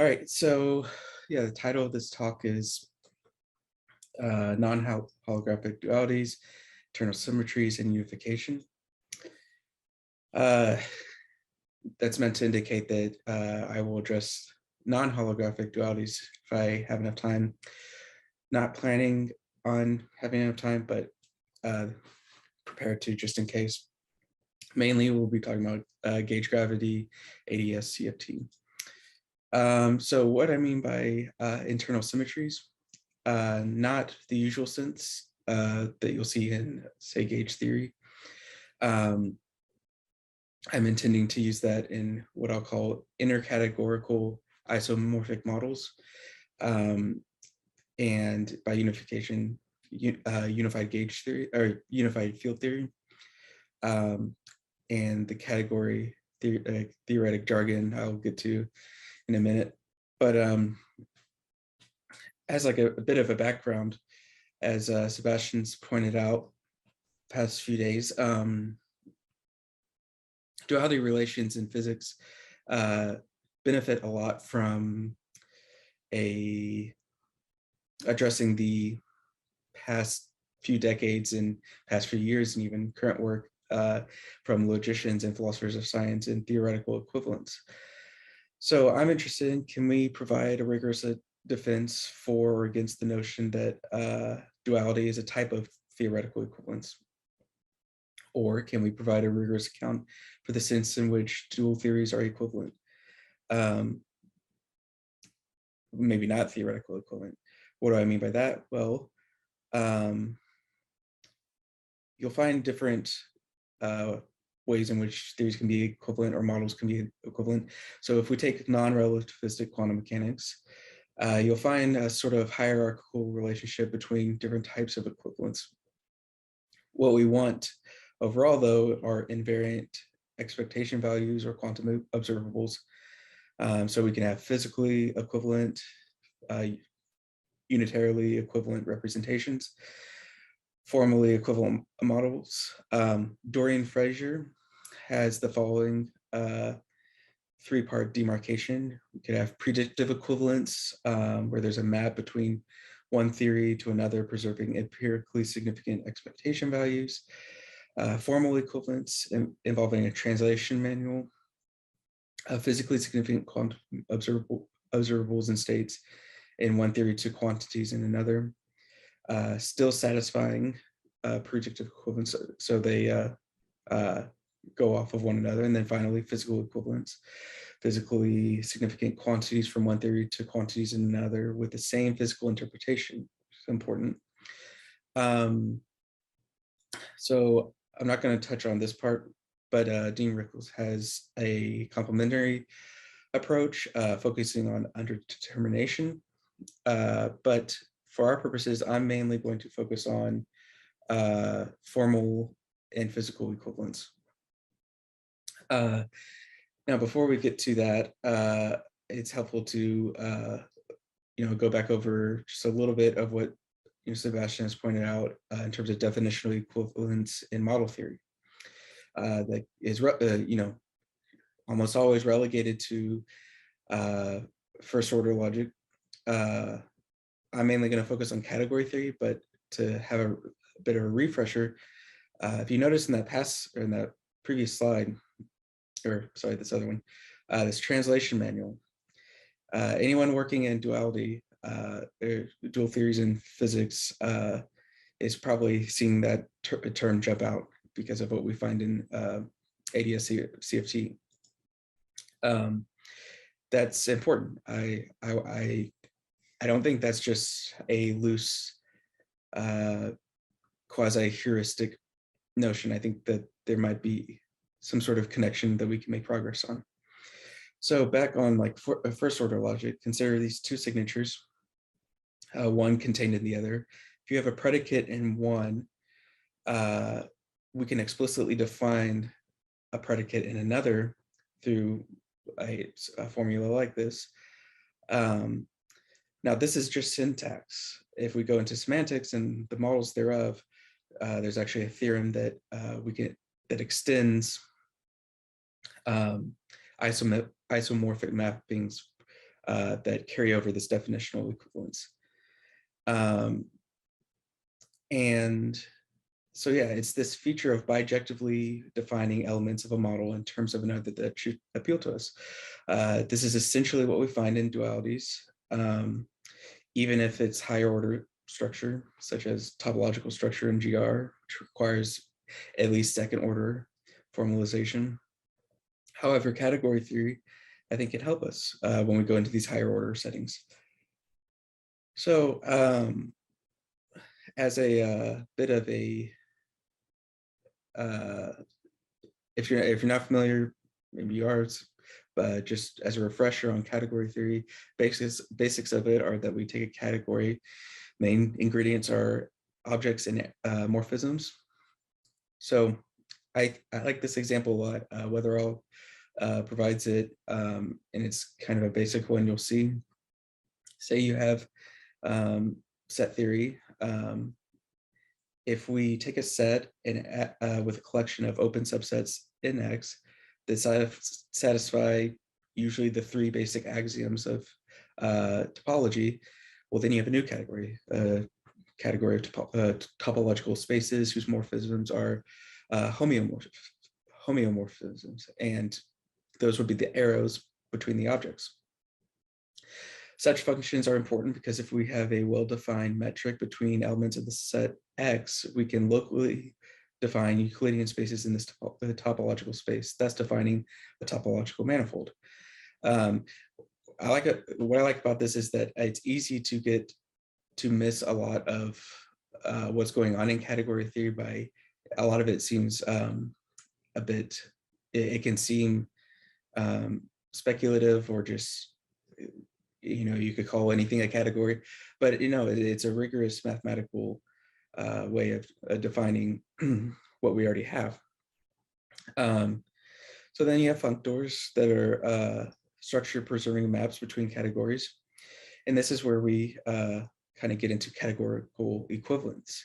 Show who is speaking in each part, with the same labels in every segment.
Speaker 1: right, so yeah, the title of this talk is non-holographic dualities, internal symmetries and unification. That's meant to indicate that I will address non-holographic dualities if I have enough time. Not planning on having enough time, but prepared to just in case. Mainly, we'll be talking about gauge gravity, ADS, CFT. So what I mean by internal symmetries, not the usual sense that you'll see in, say, gauge theory. I'm intending to use that in what I'll call intercategorical isomorphic models. And by unification, unified gauge theory or unified field theory. And the category theoretic jargon I'll get to in a minute. But as like a bit of a background, as Sebastian's pointed out past few days, duality relations in physics benefit a lot from addressing the past few decades and past few years and even current work from logicians and philosophers of science and theoretical equivalence. So I'm interested in, can we provide a rigorous defense for or against the notion that duality is a type of theoretical equivalence? Or can we provide a rigorous account for the sense in which dual theories are equivalent? Maybe not theoretical equivalent. What do I mean by that? Well, you'll find different ways in which theories can be equivalent or models can be equivalent. So if we take non-relativistic quantum mechanics, you'll find a sort of hierarchical relationship between different types of equivalence. What we want overall, though, are invariant expectation values or quantum observables. So we can have physically equivalent, unitarily equivalent representations, formally equivalent models. Dorian-Fraser has the following three-part demarcation. We could have predictive equivalence, where there's a map between one theory to another, preserving empirically significant expectation values. Formal equivalence involving a translation manual, physically significant quantum observables and states in one theory to quantities in another. Still satisfying predictive equivalence, so they go off of one another. And then finally, physical equivalence, physically significant quantities from one theory to quantities in another with the same physical interpretation, which is important. So I'm not going to touch on this part, but Dean Rickles has a complementary approach focusing on underdetermination. But for our purposes, I'm mainly going to focus on formal and physical equivalence. Now, before we get to that, it's helpful to go back over just a little bit of what Sebastian has pointed out in terms of definitional equivalence in model theory. That is, almost always relegated to first order logic. I'm mainly going to focus on category theory, but to have a bit of a refresher, if you notice in that previous slide, or sorry, this other one, this translation manual, anyone working in duality, dual theories in physics is probably seeing that term jump out because of what we find in ADS CFT. That's important. I don't think that's just a loose quasi-heuristic notion. I think that there might be some sort of connection that we can make progress on. So back on first order logic, consider these two signatures, one contained in the other. If you have a predicate in one, we can explicitly define a predicate in another through a formula like this. Now, this is just syntax. If we go into semantics and the models thereof, there's actually a theorem that that extends isomorphic mappings that carry over this definitional equivalence. And so yeah, it's this feature of bijectively defining elements of a model in terms of another that should appeal to us. This is essentially what we find in dualities, even if it's higher order structure, such as topological structure in GR, which requires at least second order formalization. However, category theory, I think, can help us when we go into these higher order settings. So as a bit of a, if you're not familiar, maybe you are, but just as a refresher on category theory, basics of it are that we take a category. Main ingredients are objects and morphisms. So I like this example a lot. Weatherall provides it, and it's kind of a basic one. You'll see, say you have set theory. If we take a set and with a collection of open subsets in X that satisfy usually the three basic axioms of topology, well, then you have a new category, category of topological spaces whose morphisms are homeomorphisms, and those would be the arrows between the objects. Such functions are important because if we have a well-defined metric between elements of the set X, we can locally define Euclidean spaces in this topological space, thus defining the topological manifold. What I like about this is that it's easy to get to miss a lot of what's going on in category theory. By a lot of it seems a bit, it can seem speculative, or just, you could call anything a category, but it's a rigorous mathematical way of defining what we already have. So then you have functors that are structure preserving maps between categories. And this is where we kind of get into categorical equivalence.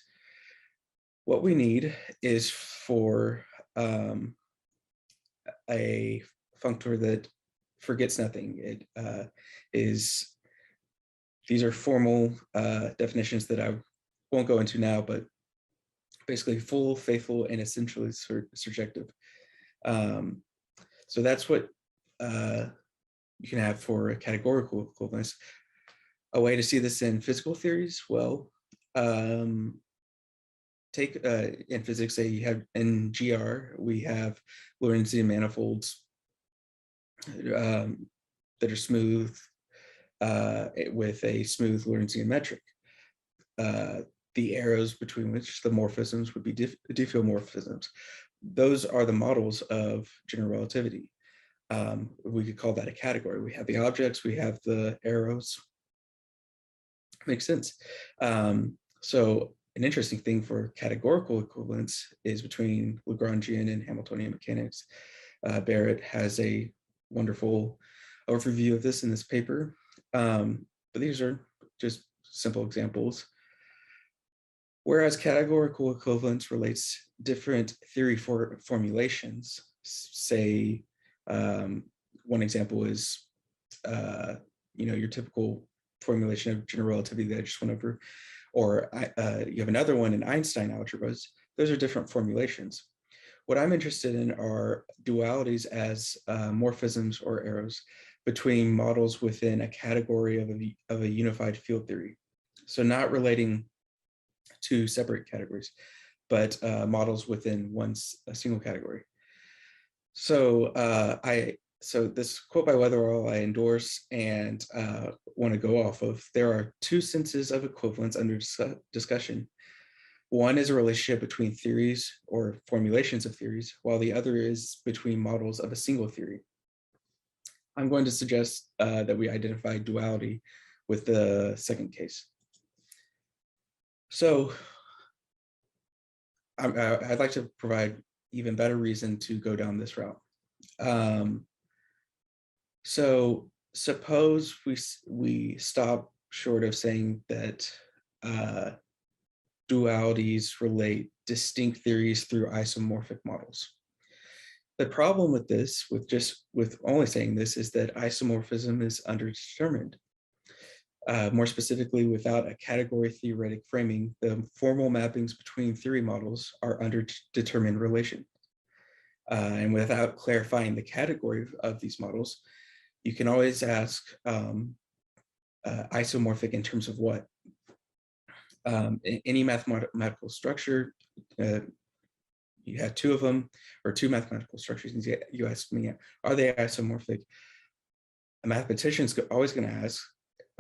Speaker 1: What we need is for a functor that forgets nothing. It these are formal definitions that I won't go into now, but basically full, faithful, and essentially surjective. So that's what you can have for a categorical equivalence. A way to see this in physical theories, well, take in physics, say you have in GR, we have Lorentzian manifolds that are smooth with a smooth Lorentzian metric. The arrows between which the morphisms would be diffeomorphisms. Those are the models of general relativity. We could call that a category. We have the objects, we have the arrows. Makes sense. So an interesting thing for categorical equivalence is between Lagrangian and Hamiltonian mechanics. Barrett has a wonderful overview of this in this paper, but these are just simple examples. Whereas categorical equivalence relates different theory formulations, say, one example is, your typical formulation of general relativity that I just went over, or you have another one in Einstein algebras. Those are different formulations. What I'm interested in are dualities as morphisms or arrows between models within a category of a unified field theory. So not relating to separate categories, but models within a single category. So so this quote by Weatherall I endorse and want to go off of. There are two senses of equivalence under discussion. One is a relationship between theories or formulations of theories, while the other is between models of a single theory. I'm going to suggest that we identify duality with the second case. So I'd like to provide even better reason to go down this route. So suppose we stop short of saying that dualities relate distinct theories through isomorphic models. The problem with this, with only saying this, is that isomorphism is underdetermined. More specifically, without a category theoretic framing, the formal mappings between theory models are under determined relation. And without clarifying the category of these models, you can always ask isomorphic in terms of what? Any mathematical structure, you have two of them, or two mathematical structures, and you ask me, are they isomorphic? A mathematician's always going to ask,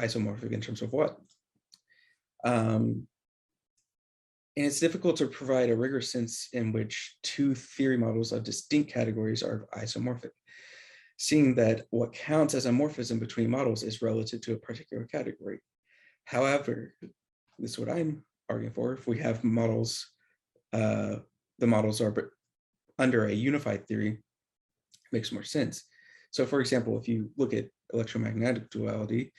Speaker 1: isomorphic in terms of what? And it's difficult to provide a rigorous sense in which two theory models of distinct categories are isomorphic, seeing that what counts as a morphism between models is relative to a particular category. However, this is what I'm arguing for. If we have models, the models are under a unified theory, it makes more sense. So for example, if you look at electromagnetic duality,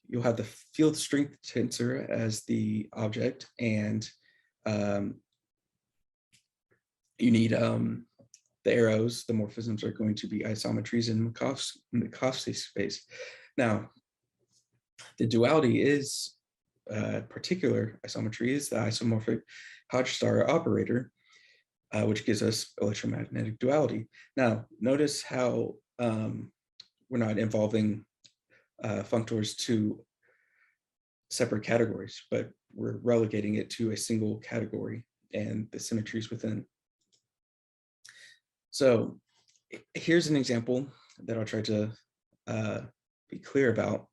Speaker 1: you'll have the field strength tensor as the object, and you need the arrows, the morphisms are going to be isometries in Minkowski space. Now, the duality is particular isometry is the isomorphic Hodge-Star operator, which gives us electromagnetic duality. Now, notice how we're not involving functors to separate categories, but we're relegating it to a single category and the symmetries within. So here's an example that I'll try to be clear about.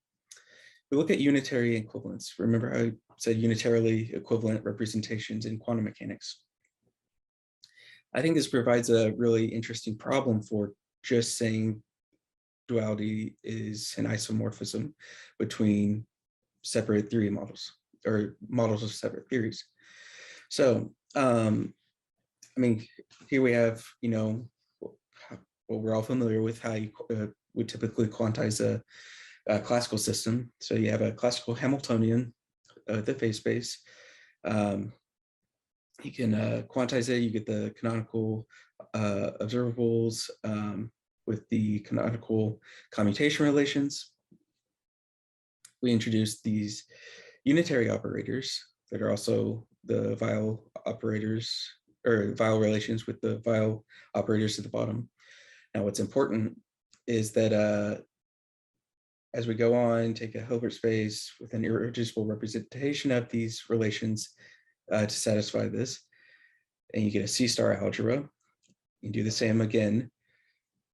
Speaker 1: We look at unitary equivalence. Remember how I said unitarily equivalent representations in quantum mechanics. I think this provides a really interesting problem for just saying duality is an isomorphism between separate theory models, or models of separate theories. So, I mean, here we have, you know, what we're all familiar with, how you would typically quantize a classical system. So you have a classical Hamiltonian, the phase space. You can quantize it, you get the canonical observables with the canonical commutation relations. We introduced these unitary operators that are also the Weyl operators, or Weyl relations with the Weyl operators at the bottom. Now, what's important is that as we go on, take a Hilbert space with an irreducible representation of these relations to satisfy this, and you get a C-star algebra. You do the same again.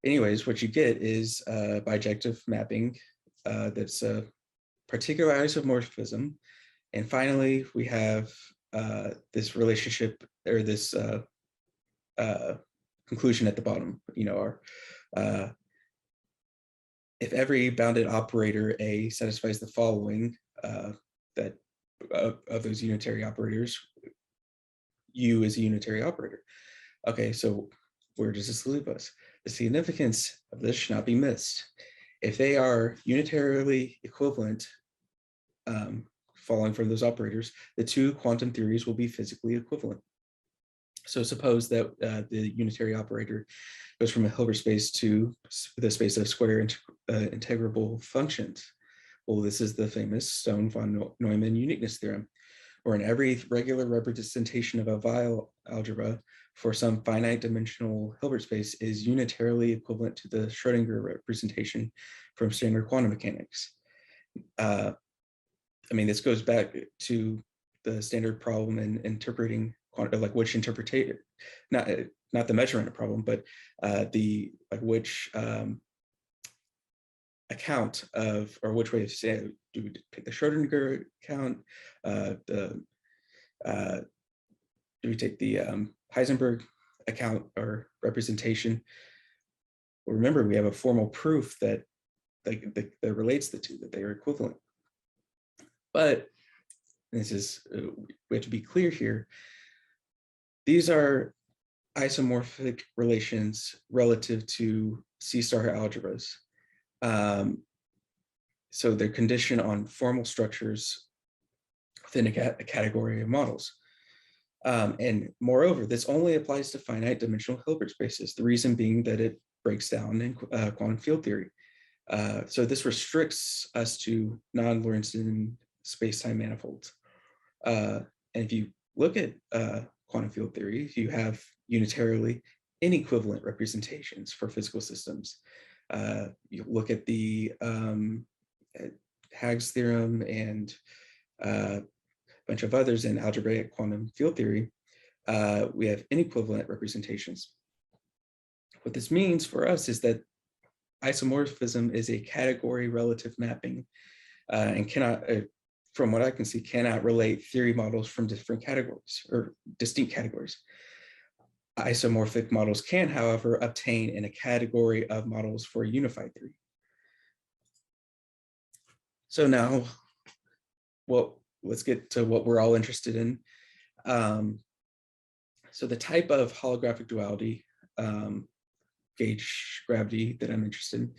Speaker 1: Anyways, what you get is a bijective mapping that's a particular isomorphism. And finally, we have this relationship, or this conclusion at the bottom. You know, our if every bounded operator A satisfies the following, that of those unitary operators, U is a unitary operator. Okay, so where does this leave us? The significance of this should not be missed. If they are unitarily equivalent, following from those operators, the two quantum theories will be physically equivalent. So suppose that the unitary operator goes from a Hilbert space to the space of square integrable functions. Well, this is the famous Stone von Neumann uniqueness theorem, where in every regular representation of a Weyl algebra for some finite dimensional Hilbert space is unitarily equivalent to the Schrodinger representation from standard quantum mechanics. I mean, this goes back to the standard problem in interpreting, like which interpretation, not the measurement problem, but the like which account of, or which way to say, do we take the Schrodinger account? Do we take the Heisenberg account or representation? Well, remember, we have a formal proof that that relates the two, that they are equivalent. But this is, we have to be clear here. These are isomorphic relations relative to C-star algebras. So they're conditioned on formal structures within a category of models. And moreover, this only applies to finite dimensional Hilbert spaces, the reason being that it breaks down in quantum field theory. So this restricts us to non-Lorentzian space-time manifolds. And if you look at quantum field theory, you have unitarily inequivalent representations for physical systems. You look at the Hagg's theorem and a bunch of others in algebraic quantum field theory, we have inequivalent representations. What this means for us is that isomorphism is a category relative mapping and cannot, from what I can see, cannot relate theory models from different categories or distinct categories. Isomorphic models can, however, obtain in a category of models for a unified theory. So now, well, let's get to what we're all interested in. So the type of holographic duality gauge gravity that I'm interested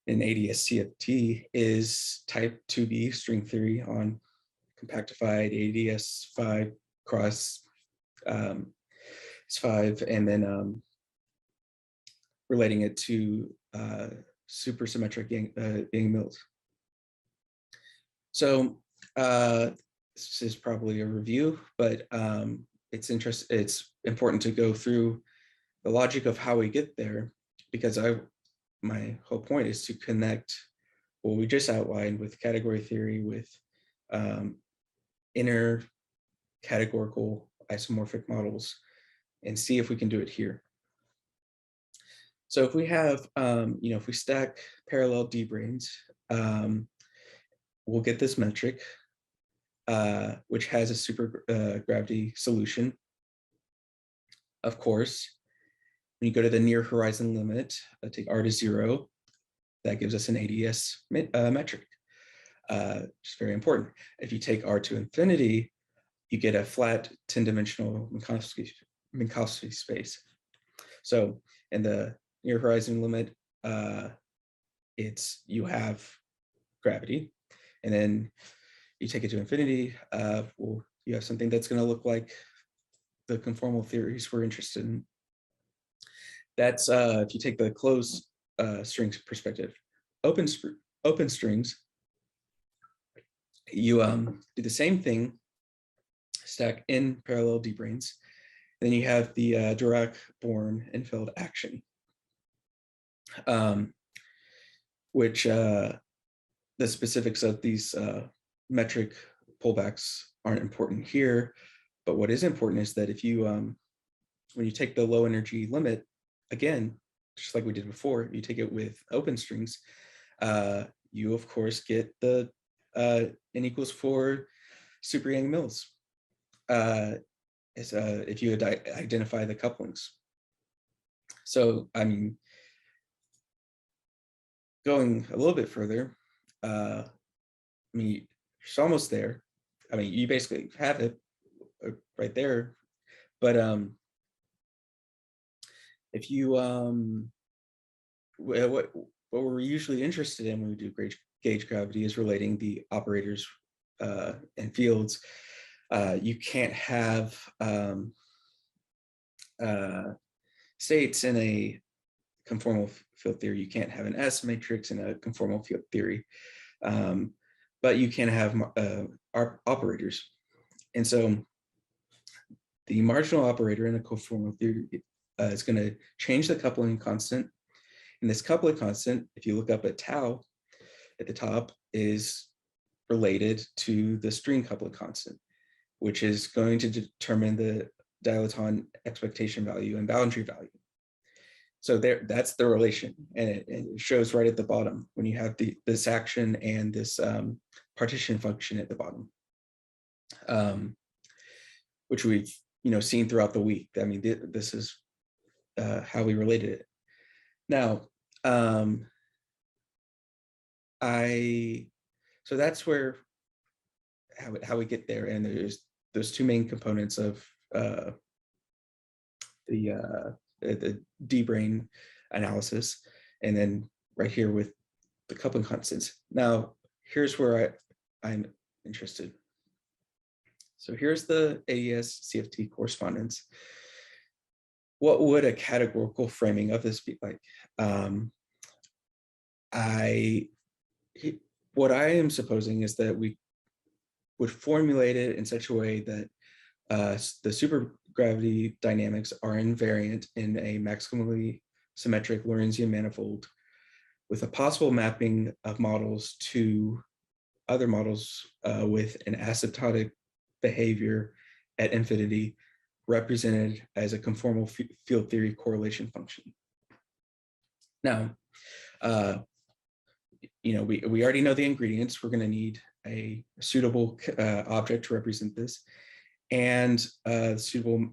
Speaker 1: in ISSPP is type 2B string theory on compactified ADS5 cross S5, and then relating it to supersymmetric Yang Mills. So this is probably a review, but it's important to go through the logic of how we get there, because my whole point is to connect what we just outlined with category theory with inner categorical isomorphic models and see if we can do it here. So if we have, if we stack parallel D-branes, we'll get this metric, which has a super gravity solution. Of course, when you go to the near horizon limit, take R to 0, that gives us an ADS metric, which is very important. If you take R to infinity, you get a flat 10-dimensional Minkowski space. So in the near horizon limit, you have gravity, and then you take it to infinity, you have something that's going to look like the conformal theories we're interested in. That's if you take the closed strings perspective. Open strings, you do the same thing, stack in parallel D-branes. Then you have the Dirac-Born-Enfeld action, which the specifics of these metric pullbacks aren't important here. But what is important is that if you, when you take the low energy limit, again, just like we did before, you take it with open strings, you of course get the n equals 4 super Yang Mills. If you identify the couplings. So, I mean, going a little bit further, I mean, it's almost there. I mean, you basically have it right there, but if you, what we're usually interested in when we do gauge gravity is relating the operators and fields. You can't have states in a conformal field theory. You can't have an S matrix in a conformal field theory, but you can have operators. And so the marginal operator in a conformal theory is going to change the coupling constant. And this coupling constant, if you look up at tau at the top, is related to the string coupling constant, which is going to determine the dilaton expectation value and boundary value. So that's the relation, and it shows right at the bottom when you have this action and this partition function at the bottom, which we've seen throughout the week. I mean, this is how we related it. Now, so that's where how we get there, and there's those two main components of the D-brane analysis, and then right here with the coupling constants. Now, here's where I'm interested. So here's the AES CFT correspondence. What would a categorical framing of this be like? What I am supposing is that we would formulate it in such a way that the supergravity dynamics are invariant in a maximally symmetric Lorentzian manifold with a possible mapping of models to other models with an asymptotic behavior at infinity represented as a conformal field theory correlation function. Now, we already know the ingredients. We're going to need a suitable object to represent this, and suitable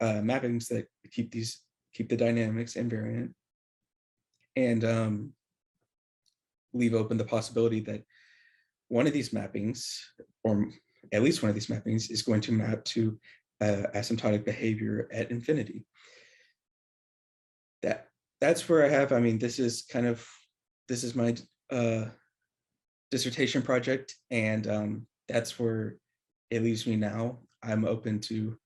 Speaker 1: mappings that keep the dynamics invariant, and leave open the possibility that one of these mappings, or at least one of these mappings, is going to map to asymptotic behavior at infinity. That's where I have. I mean, this is my dissertation project, and that's where it leaves me now. I'm open to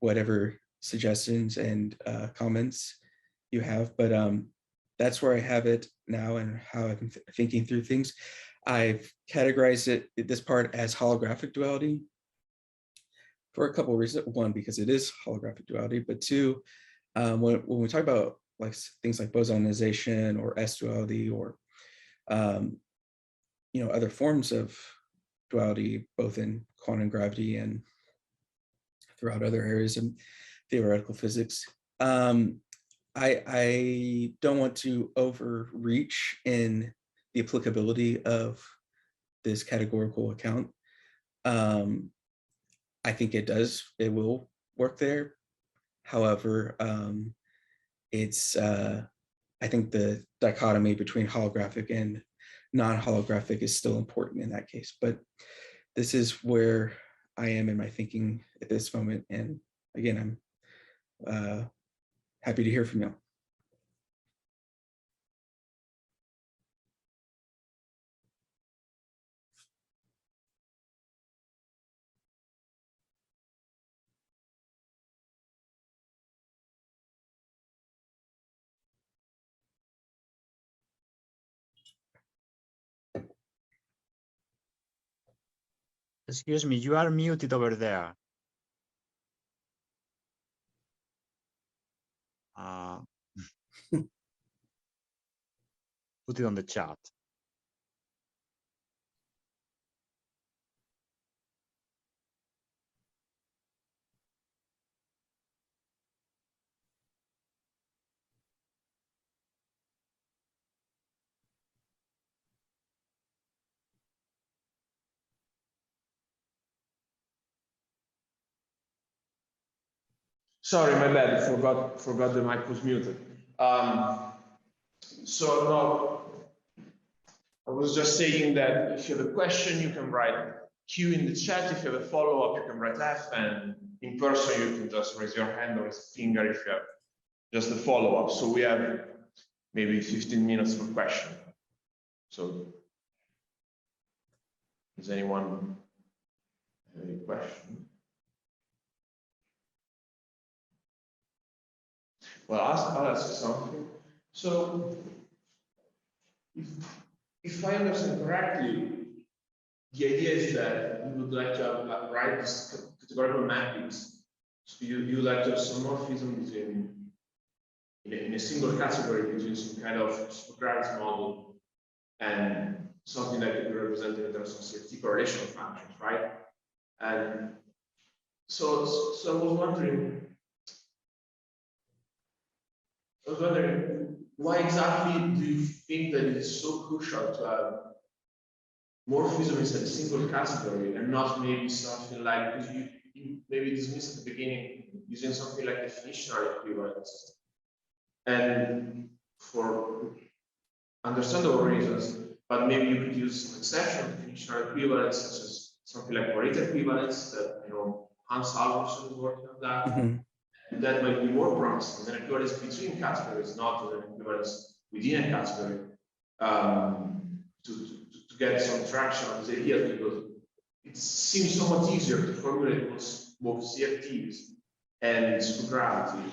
Speaker 1: whatever suggestions and comments you have, but that's where I have it now and how I'm thinking through things. I've categorized this part as holographic duality for a couple of reasons. One, because it is holographic duality, but two, when we talk about like things like bosonization or S duality or other forms of duality, both in quantum gravity and throughout other areas of theoretical physics, I don't want to overreach in the applicability of this categorical account. I think it will work there. However, I think the dichotomy between holographic and non-holographic is still important in that case. But this is where I am in my thinking at this moment. And again, I'm happy to hear from you.
Speaker 2: Excuse me, you are muted over there. Put it on the chat.
Speaker 3: Sorry, my bad. Forgot the mic was muted. So no, I was just saying that if you have a question, you can write Q in the chat. If you have a follow-up, you can write F, and in person, you can just raise your hand or raise a finger if you have just a follow-up. So we have maybe 15 minutes for question. So does anyone have any question? Well, I'll ask you something. So if I understand correctly, the idea is that you would like to write these categorical mappings. So you would like to have some morphism between in a single category between some kind of supergravity model and something that can be represented in terms of CFT correlation functions, right? And so I was wondering why exactly do you think that it is so crucial to have morphism is a single category and not maybe something like, because you maybe dismissed at the beginning using something like definitional equivalence. And for understandable reasons, but maybe you could use some exceptional definitional equivalence, such as something like Morita equivalence that Hans Halvorsen is working on that.
Speaker 1: Mm-hmm.
Speaker 3: And that might be more promising than equivalence between categories, not an equivalence within a category. To get some traction on these ideas, because it seems so much easier to formulate both CFTs and supergravity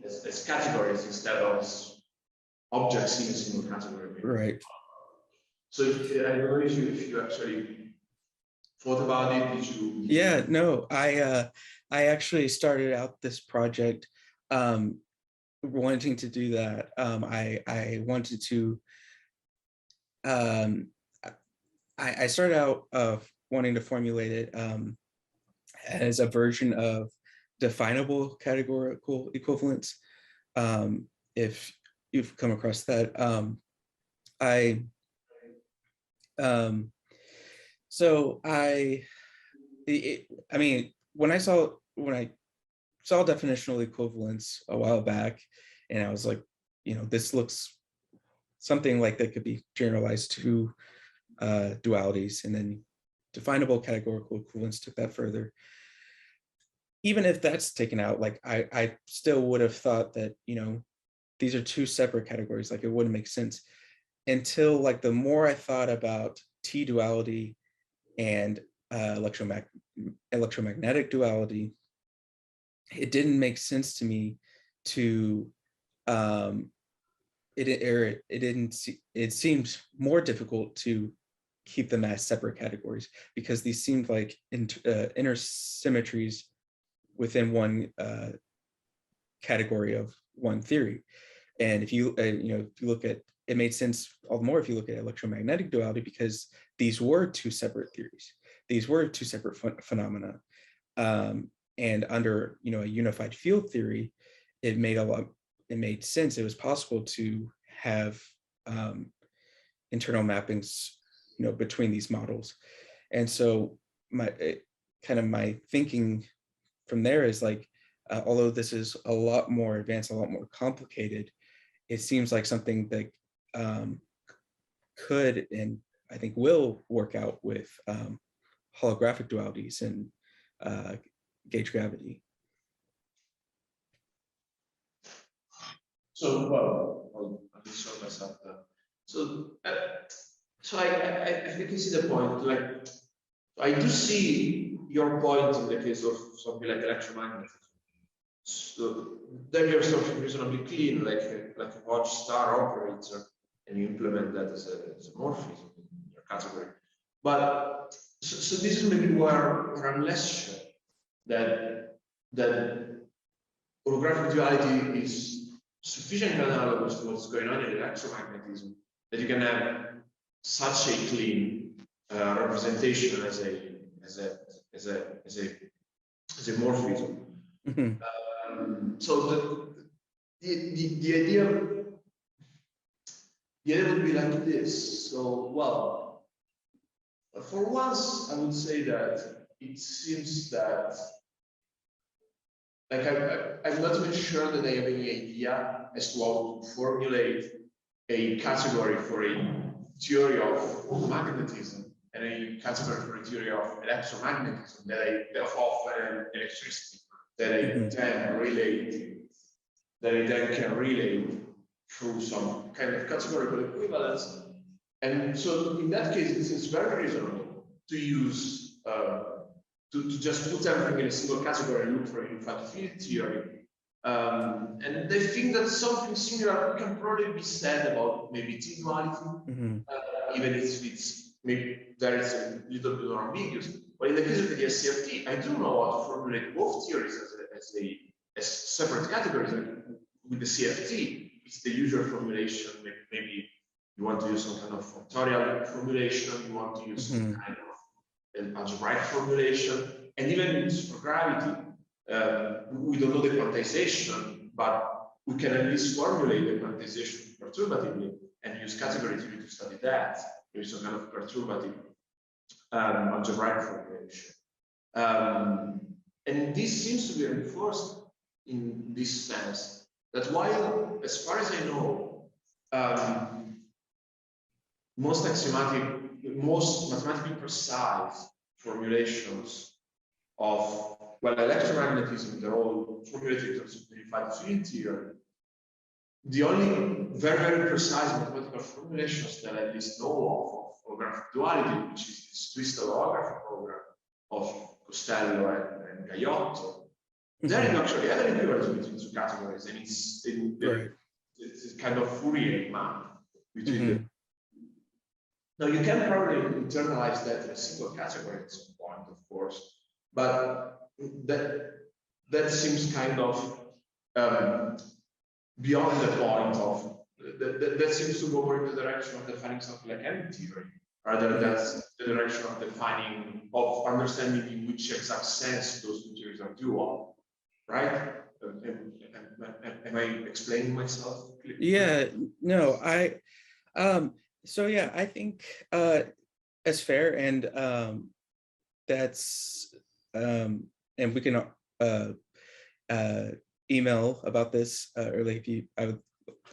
Speaker 3: as categories instead of objects in a single category. Maybe.
Speaker 1: Right.
Speaker 3: So I don't know if you actually thought about it. Did you?
Speaker 1: Yeah, no, I actually started out this project wanting to do that. I wanted to I started out wanting to formulate it as a version of definable categorical equivalence. If you've come across that, I mean, when I saw definitional equivalence a while back, and I was like, you know, this looks something like that could be generalized to dualities, and then definable categorical equivalence took that further. Even if that's taken out, like I still would have thought that, you know, these are two separate categories, like it wouldn't make sense until like the more I thought about T duality and electromagnetic duality, it didn't make sense to me to it seemed more difficult to keep them as separate categories, because these seemed like inner symmetries within one category of one theory. And if you if you look at it, made sense all the more if you look at electromagnetic duality, because these were two separate theories. These were two separate phenomena. And under a unified field theory, it made sense. It was possible to have internal mappings between these models. And so my thinking from there is like, although this is a lot more advanced, a lot more complicated, it seems like something that could, and I think will, work out with holographic dualities and gauge gravity.
Speaker 3: So, well, I'll just show myself that. So I think you see the point. Like, I do see your point in the case of something like electromagnetism. So then you're something reasonably clean, like a watch star operator, and you implement that as a morphism in your category. But so this is maybe where I'm less sure that holographic duality is sufficiently analogous to what's going on in electromagnetism that you can have such a clean representation as a morphism.
Speaker 1: Mm-hmm.
Speaker 3: So the idea would be like this. So, well, for once, I would say that it seems that, like, I'm not even sure that I have any idea as to how to formulate a category for a theory of magnetism and a category for a theory of electromagnetism of electricity that I then can relate through some kind of categorical equivalence. And so in that case, it seems very reasonable to use to just put everything in a single category and look for a unified field theory. And I think that something similar can probably be said about maybe T duality, even if it's maybe there is a little bit more ambiguous. But in the case of the ISSPP, I do know how to formulate both theories as separate categories. With the CFT, it's the usual formulation. Maybe you want to use some kind of factorial formulation, you want to use some kind of an algebraic formulation, and even with supergravity, we don't know the quantization, but we can at least formulate the quantization perturbatively and use category theory to study that. There's some kind of perturbative algebraic formulation. And this seems to be reinforced in this sense that while, as far as I know, most mathematically precise formulations of, well, electromagnetism, they're all formulated in terms of unified field theory. The only very, very precise mathematical formulations that I at least know of holographic duality, which is this twisted holography program of Costello and Gaiotto, there you actually have an equivalence between two categories, and it's kind of Fourier map between the. Now you can probably internalize that in a single category at some point, of course, but that seems kind of beyond the point of that seems to go more in the direction of defining something like M theory, rather than the direction of defining of understanding in which exact sense those two theories are dual, right? Am I explaining myself?
Speaker 1: Yeah, no, so yeah, I think that's fair, and that's and we can email about this, or like if you, I would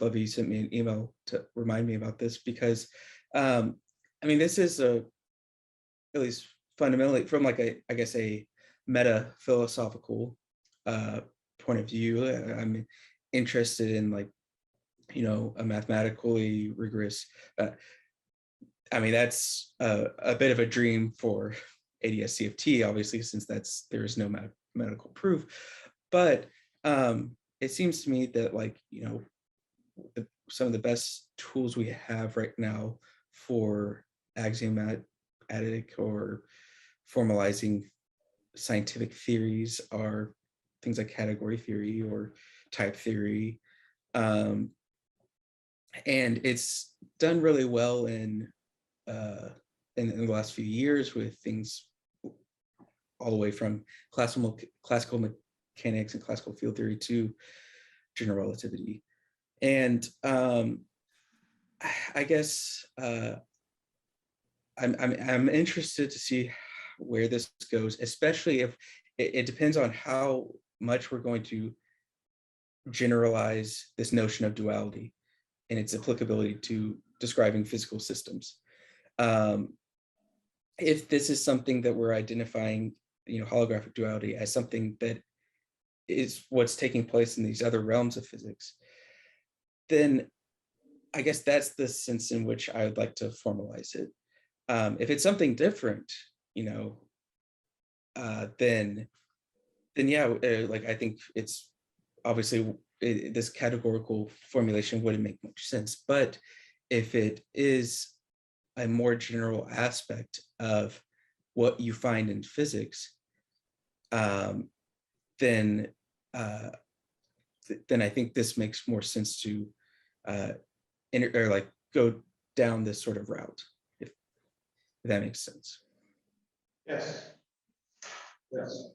Speaker 1: love if you sent me an email to remind me about this, because I mean, this is at least fundamentally from like I guess a meta philosophical point of view. I'm interested in, like, you know, a mathematically rigorous. I mean, that's a bit of a dream for ADS-CFT, obviously, since there is no mathematical proof. But it seems to me that, like, you know, some of the best tools we have right now for axiomatic or formalizing scientific theories are things like category theory or type theory. And it's done really well in the last few years with things all the way from classical mechanics and classical field theory to general relativity. And I guess I'm interested to see where this goes, especially if it depends on how much we're going to generalize this notion of duality and its applicability to describing physical systems. If this is something that we're identifying, you know, holographic duality as something that is what's taking place in these other realms of physics, then I guess that's the sense in which I would like to formalize it. If it's something different, you know, then yeah, like I think it's obviously this categorical formulation wouldn't make much sense. But if it is a more general aspect of what you find in physics, then I think this makes more sense to or like go down this sort of route, if that makes sense.
Speaker 3: Yes. Yes.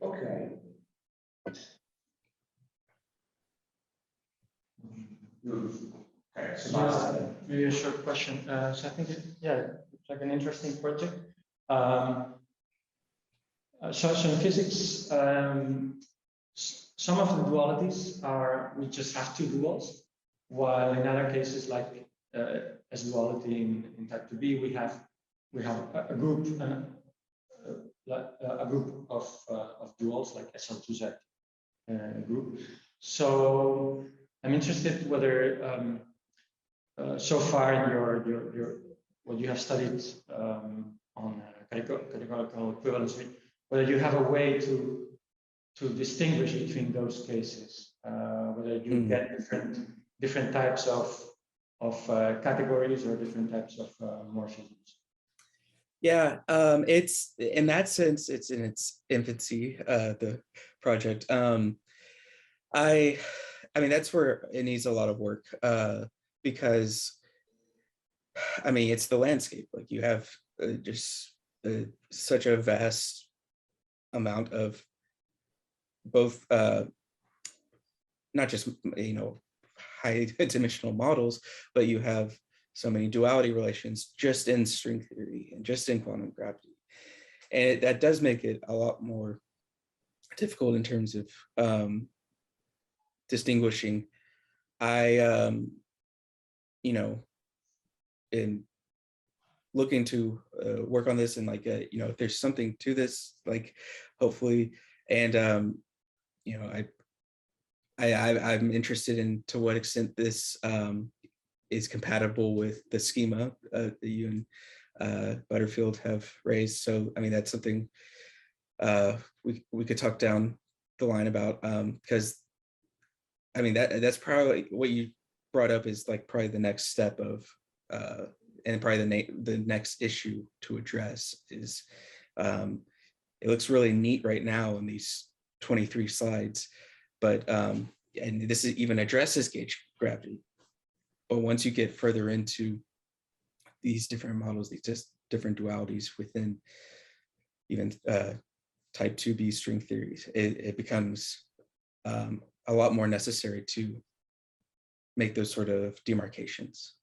Speaker 3: Okay. Okay.
Speaker 4: So maybe a short question. So I think it's like an interesting project. So in physics, some of the dualities are we just have two duals, while in other cases, like as duality in type 2b, we have a group of duals like SL2Z group. So I'm interested whether so far in your what you have studied on categorical equivalency, whether you have a way to distinguish between those cases, whether you get different types of categories or different types of morphisms.
Speaker 1: Yeah, it's in that sense, it's in its infancy, the project. I mean, that's where it needs a lot of work, because I mean, it's the landscape. Like you have just such a vast amount of both, not just, you know, high dimensional models, but you have so many duality relations just in string theory and just in quantum gravity. And that does make it a lot more difficult in terms of distinguishing. I, you know, in looking to work on this and like, you know, if there's something to this, like hopefully, and, you know, I'm interested in to what extent this is compatible with the schema that you and Butterfield have raised. So, I mean, that's something we could talk down the line about, because I mean, that's probably what you brought up is like probably the next step of, and probably the next issue to address is, it looks really neat right now in these 23 slides, but and this even addresses gauge gravity. But once you get further into these different models, these just different dualities within even type 2B string theories, it becomes a lot more necessary to make those sort of demarcations.